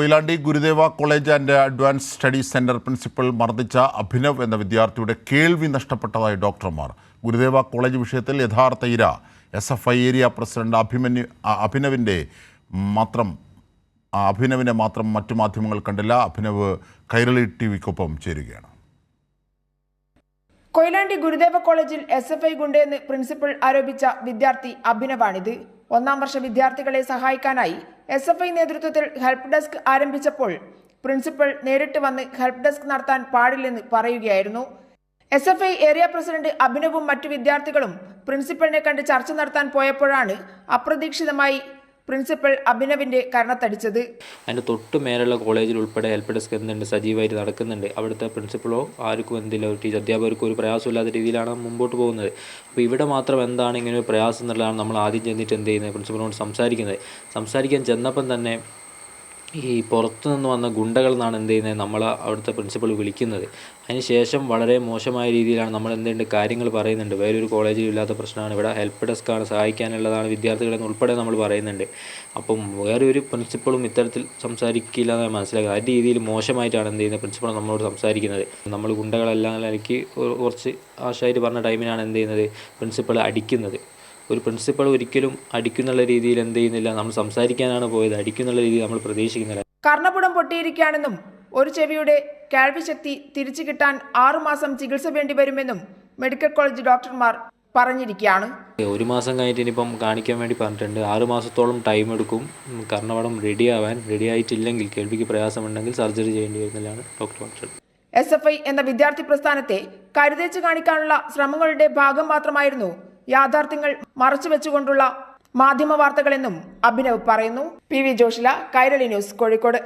Koyilandy Gurudeva college and advance studies centre principal മർദ്ദിച്ച അഭിനവ് എന്ന വിദ്യാർത്ഥിയുടെ കേൾവി നഷ്ടപ്പെട്ടതായി ഡോക്ടർമാർ. ഗുരുദേവ കോളേജ് വിഷയത്തിൽ യഥാർത്ഥ ഇര SFI ഏരിയ പ്രസിഡന്റ് അഭിനവിനെ മാത്രം മറ്റു മാധ്യമങ്ങൾ കണ്ടില്ല. അഭിനവ് കൈരളി TVക്കൊപ്പം ചേരുകയാണ്. കൊയിലാണ്ടി ഗുരുദേവ കോളേജിൽ SFI ഗുണ്ടയെന്ന് പ്രിൻസിപ്പൽ ആരോപിച്ച വിദ്യാർത്ഥി അഭിനവാണിത്. 1ാം വർഷ വിദ്യാർത്ഥികളെ സഹായിക്കാനായി SFI നേതൃത്വത്തിൽ ഹെൽപ്പ് ഡെസ്ക് ആരംഭിച്ചപ്പോൾ പ്രിൻസിപ്പൽ നേരിട്ട് വന്ന് ഹെൽപ്പ് ഡെസ്ക് നടത്താൻ പാടില്ലെന്ന് പറയുകയായിരുന്നു. SFI ഏരിയ പ്രസിഡന്റ് അഭിനവും മറ്റു വിദ്യാർത്ഥികളും പ്രിൻസിപ്പലിനെ കണ്ട് ചർച്ച നടത്താൻ പോയപ്പോഴാണ് അപ്രതീക്ഷിതമായി പ്രിൻസിപ്പൽ അഭിനവിന്റെ കരണത്തടിച്ചത്. അതിൻ്റെ തൊട്ട് മേലുള്ള കോളേജിൽ ഉൾപ്പെടെ ഹെൽപ്പ് ഡെസ്ക് എന്തുണ്ട് സജീവമായിട്ട് നടക്കുന്നുണ്ട്. അവിടുത്തെ പ്രിൻസിപ്പളോ ആർക്കും എന്തെങ്കിലും അധ്യാപകർക്കും ഒരു പ്രയാസമില്ലാത്ത രീതിയിലാണ് മുമ്പോട്ട് പോകുന്നത്. അപ്പോൾ ഇവിടെ മാത്രം എന്താണ് ഇങ്ങനെ ഒരു പ്രയാസം എന്നുള്ളതാണ് നമ്മൾ ആദ്യം ചെന്നിട്ട് എന്ത് ചെയ്യുന്നത്, പ്രിൻസിപ്പളിനോട് സംസാരിക്കാൻ ചെന്നപ്പം തന്നെ ഈ പുറത്തു നിന്ന് വന്ന ഗുണ്ടകൾ എന്നാണ് എന്ത് ചെയ്യുന്നത് അവിടുത്തെ പ്രിൻസിപ്പൾ വിളിക്കുന്നത്. അതിനുശേഷം വളരെ മോശമായ രീതിയിലാണ് നമ്മൾ എന്തുണ്ട് കാര്യങ്ങൾ പറയുന്നുണ്ട്. വേറൊരു കോളേജിൽ ഇല്ലാത്ത പ്രശ്നമാണ്, ഇവിടെ ഹെൽപ്പ് ഡെസ്ക്കാണ് സഹായിക്കാനുള്ളതാണ് വിദ്യാർത്ഥികളെന്ന് ഉൾപ്പെടെ നമ്മൾ പറയുന്നുണ്ട്. അപ്പം വേറെ ഒരു പ്രിൻസിപ്പളും ഇത്തരത്തിൽ സംസാരിക്കില്ല എന്ന് മനസ്സിലാക്കുക. ആ രീതിയിൽ മോശമായിട്ടാണ് എന്ത് ചെയ്യുന്നത് പ്രിൻസിപ്പൾ നമ്മളോട് സംസാരിക്കുന്നത്. നമ്മൾ ഗുണ്ടകളെല്ലാം എനിക്ക് കുറച്ച് ആശായിട്ട് പറഞ്ഞ ടൈമിനാണ് എന്ത് ചെയ്യുന്നത് പ്രിൻസിപ്പൾ അടിക്കുന്നത്. ഒരു പ്രിൻസിപ്പൾ ഒരിക്കലും അടിക്കുന്നുള്ള രീതിയിൽ എന്ത് ചെയ്യുന്നില്ല, നമ്മൾ സംസാരിക്കാനാണ് പോയത്, അടിക്കുന്നുള്ള രീതിയിൽ നമ്മൾ പ്രതീക്ഷിക്കുന്നില്ല. കർണപുടം പൊട്ടിയിരിക്കുകയാണെന്നും ഒരു ചെവിയുടെ കേൾവിശക്തി തിരിച്ചു കിട്ടാൻ 6 മാസം ചികിത്സ വേണ്ടിവരുമെന്നും മെഡിക്കൽ കോളേജ് ഡോക്ടർമാർ പറഞ്ഞിരിക്കുകയാണ്. 1 മാസം കഴിഞ്ഞിട്ട് ഇനിയിപ്പം കാണിക്കാൻ വേണ്ടി പറഞ്ഞിട്ടുണ്ട്. 6 മാസത്തോളം ടൈം എടുക്കും കർണപടം റെഡിയായിട്ടില്ലെങ്കിൽ, കേൾവിക്ക് പ്രയാസമുണ്ടെങ്കിൽ സർജറി ചെയ്യേണ്ടി വരുന്നതാണ് ഡോക്ടർ പറഞ്ഞത്. SFI എന്ന വിദ്യാർത്ഥി പ്രസ്ഥാനത്തെ കരുതേച്ച് കാണിക്കാനുള്ള ശ്രമങ്ങളുടെ ഭാഗം മാത്രമായിരുന്നു യാഥാർത്ഥ്യങ്ങൾ മറച്ചുവെച്ചുകൊണ്ടുള്ള മാധ്യമ വാർത്തകളെന്നും അഭിനവ് പറയുന്നു. PV Joshila, Kairali news, Kozhikode.